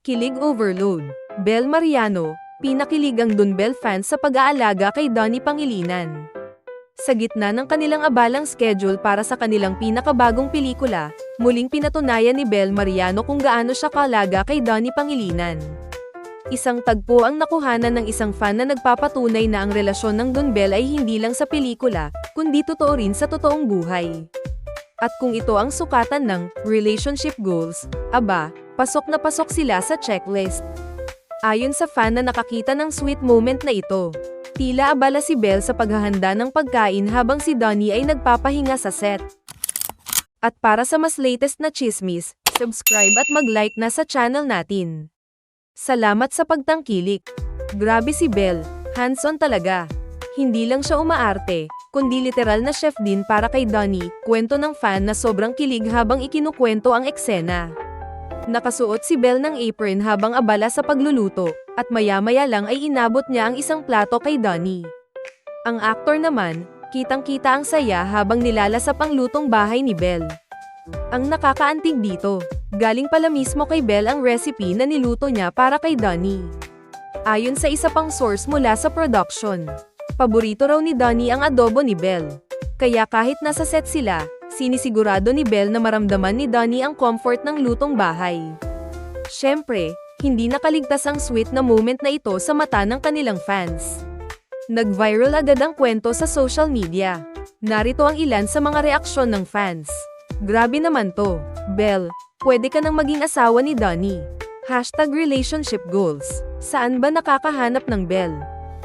Kilig overload. Bel Mariano, pinakilig ang Dunbel fans sa pag-aalaga kay Donnie Pangilinan. Sa gitna ng kanilang abalang schedule para sa kanilang pinakabagong pelikula, muling pinatunayan ni Bel Mariano kung gaano siya kaalaga kay Donnie Pangilinan. Isang tagpo ang nakuhanan ng isang fan na nagpapatunay na ang relasyon ng Dunbel ay hindi lang sa pelikula, kundi totoo rin sa totoong buhay. At kung ito ang sukatan ng relationship goals, aba, pasok na pasok sila sa checklist. Ayon sa fan na nakakita ng sweet moment na ito, tila abala si Bel sa paghahanda ng pagkain habang si Donnie ay nagpapahinga sa set. At para sa mas latest na chismis, subscribe at mag-like na sa channel natin. Salamat sa pagtangkilik. Grabe si Bel, hands-on talaga. Hindi lang siya umaarte, kundi literal na chef din para kay Donnie, kwento ng fan na sobrang kilig habang ikinukwento ang eksena. Nakasuot si Bel ng apron habang abala sa pagluluto, at maya-maya lang ay inabot niya ang isang plato kay Donnie. Ang aktor naman, kitang-kita ang saya habang nilalasap ang lutong bahay ni Bel. Ang nakakaantig dito, galing pala mismo kay Bel ang recipe na niluto niya para kay Donnie. Ayon sa isa pang source mula sa production, paborito raw ni Donnie ang adobo ni Bel. Kaya kahit nasa set sila, sinisigurado ni Bel na maramdaman ni Donnie ang comfort ng lutong bahay. Siyempre, hindi nakaligtas ang sweet na moment na ito sa mata ng kanilang fans. Nag-viral agad ang kwento sa social media. Narito ang ilan sa mga reaksyon ng fans. Grabe naman to, Bel, pwede ka nang maging asawa ni Donnie. #relationship goals. Saan ba nakakahanap ng Bel?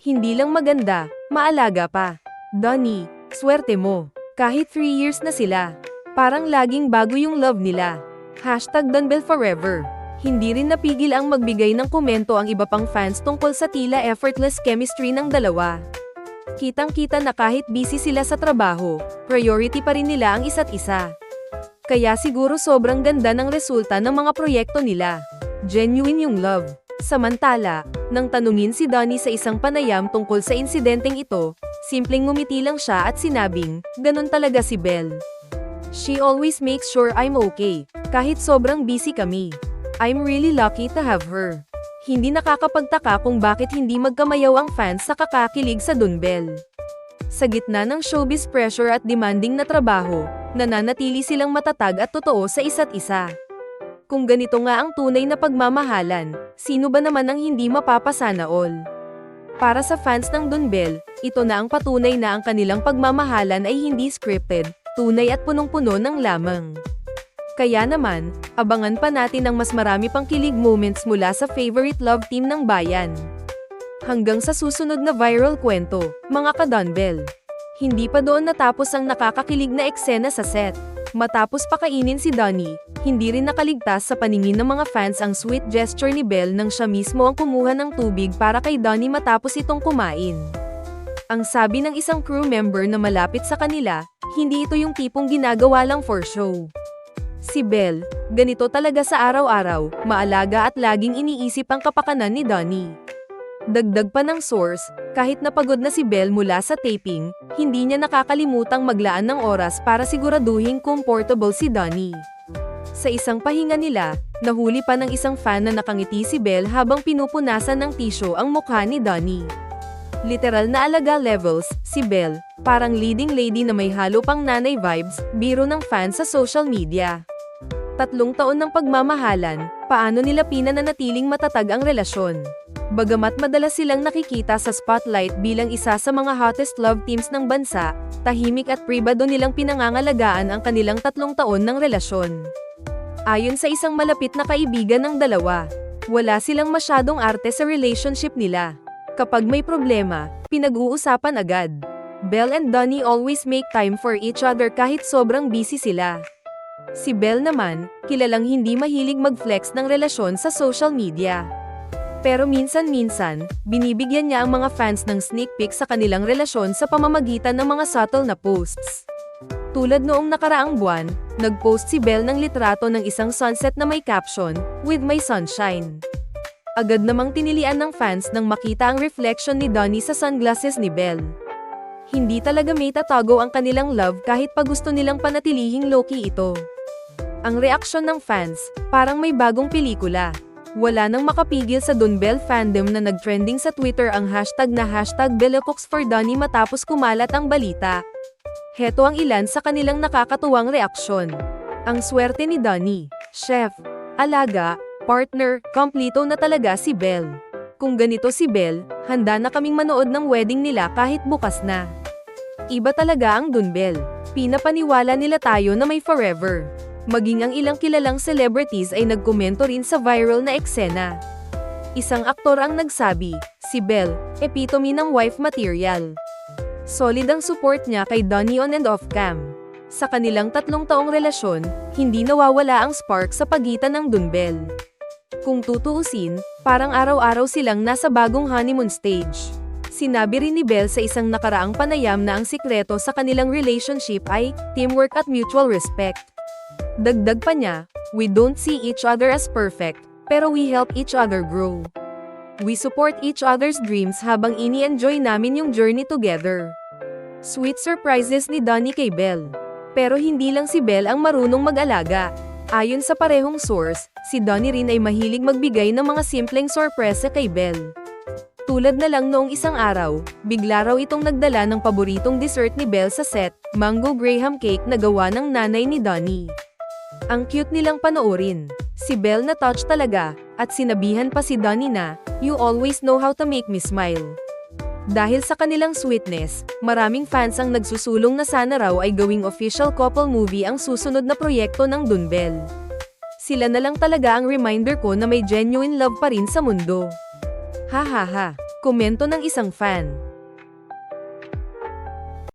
Hindi lang maganda, maalaga pa. Donnie, swerte mo. Kahit 3 years na sila. Parang laging bago yung love nila. #DonBelForever. Hindi rin napigil ang magbigay ng komento ang iba pang fans tungkol sa tila effortless chemistry ng dalawa. Kitang-kita na kahit busy sila sa trabaho, priority pa rin nila ang isa't isa. Kaya siguro sobrang ganda ng resulta ng mga proyekto nila. Genuine yung love. Samantala, nang tanungin si Donnie sa isang panayam tungkol sa insidenteng ito, simpleng ngumiti lang siya at sinabing, ganun talaga si Bel. She always makes sure I'm okay, kahit sobrang busy kami. I'm really lucky to have her. Hindi nakakapagtaka kung bakit hindi magkamayaw ang fans sa kakakilig sa Dunbel. Sa gitna ng showbiz pressure at demanding na trabaho, nananatili silang matatag at totoo sa isa't isa. Kung ganito nga ang tunay na pagmamahalan, sino ba naman ang hindi mapapasana all? Para sa fans ng Dunbel, ito na ang patunay na ang kanilang pagmamahalan ay hindi scripted, tunay at punong-puno ng lamang. Kaya naman, abangan pa natin ang mas marami pang kilig moments mula sa favorite love team ng bayan. Hanggang sa susunod na viral kwento, mga ka-Dunbel. Hindi pa doon natapos ang nakakakilig na eksena sa set. Matapos pakainin si Donnie, hindi rin nakaligtas sa paningin ng mga fans ang sweet gesture ni Bel nang siya mismo ang kumuha ng tubig para kay Donnie matapos itong kumain. Ang sabi ng isang crew member na malapit sa kanila, hindi ito yung tipong ginagawa lang for show. Si Bel, ganito talaga sa araw-araw, maalaga at laging iniisip ang kapakanan ni Donnie. Dagdag pa ng source, kahit napagod na si Bel mula sa taping, hindi niya nakakalimutang maglaan ng oras para siguraduhin comfortable si Donnie. Sa isang pahinga nila, nahuli pa ng isang fan na nakangiti si Bel habang pinupunasan ng tissue ang mukha ni Donnie. Literal na alaga levels, si Bel, parang leading lady na may halo pang nanay vibes, biro ng fans sa social media. 3 taon ng pagmamahalan, paano nila pinananatiling matatag ang relasyon? Bagamat madalas silang nakikita sa spotlight bilang isa sa mga hottest love teams ng bansa, tahimik at pribado nilang pinangangalagaan ang kanilang 3 taon ng relasyon. Ayon sa isang malapit na kaibigan ng dalawa, wala silang masyadong arte sa relationship nila. Kapag may problema, pinag-uusapan agad. Bel and Donnie always make time for each other kahit sobrang busy sila. Si Bel naman, kilalang hindi mahilig mag-flex ng relasyon sa social media. Pero minsan-minsan, binibigyan niya ang mga fans ng sneak peek sa kanilang relasyon sa pamamagitan ng mga subtle na posts. Tulad noong nakaraang buwan, nag-post si Bel ng litrato ng isang sunset na may caption, "With my sunshine." Agad namang tinilian ng fans nang makita ang reflection ni Donnie sa sunglasses ni Bel. Hindi talaga may tatago ang kanilang love kahit pa gusto nilang panatilihing low-key ito. Ang reaksyon ng fans, parang may bagong pelikula. Wala nang makapigil sa Donbell fandom na nagtrending sa Twitter ang hashtag na #BellaCooksForDonnie matapos kumalat ang balita. Heto ang ilan sa kanilang nakakatuwang reaksyon. Ang swerte ni Donnie, chef, alaga, partner, kompleto na talaga si Belle. Kung ganito si Belle, handa na kaming manood ng wedding nila kahit bukas na. Iba talaga ang Donbell. Pinapaniwala nila tayo na may forever. Maging ang ilang kilalang celebrities ay nagkomento rin sa viral na eksena. Isang aktor ang nagsabi, si Belle, epitome ng wife material. Solid ang support niya kay Donnie on and off cam. Sa kanilang 3 taong relasyon, hindi nawawala ang spark sa pagitan ng Donbell. Kung tutuusin, parang araw-araw silang nasa bagong honeymoon stage. Sinabi rin ni Belle sa isang nakaraang panayam na ang sikreto sa kanilang relationship ay teamwork at mutual respect. Dagdag pa niya, we don't see each other as perfect, pero we help each other grow. We support each other's dreams habang ini-enjoy namin yung journey together. Sweet surprises ni Donnie kay Belle. Pero hindi lang si Belle ang marunong mag-alaga. Ayon sa parehong source, si Donnie rin ay mahilig magbigay ng mga simpleng sorpresa kay Belle. Tulad na lang noong isang araw, bigla raw itong nagdala ng paboritong dessert ni Belle sa set, mango graham cake na gawa ng nanay ni Donnie. Ang cute nilang panoorin. Si Belle na touch talaga, at sinabihan pa si Donnie na, "You always know how to make me smile." Dahil sa kanilang sweetness, maraming fans ang nagsusulong na sana raw ay gawing official couple movie ang susunod na proyekto ng Donbell. Sila na lang talaga ang reminder ko na may genuine love pa rin sa mundo. Ha ha ha, komento ng isang fan.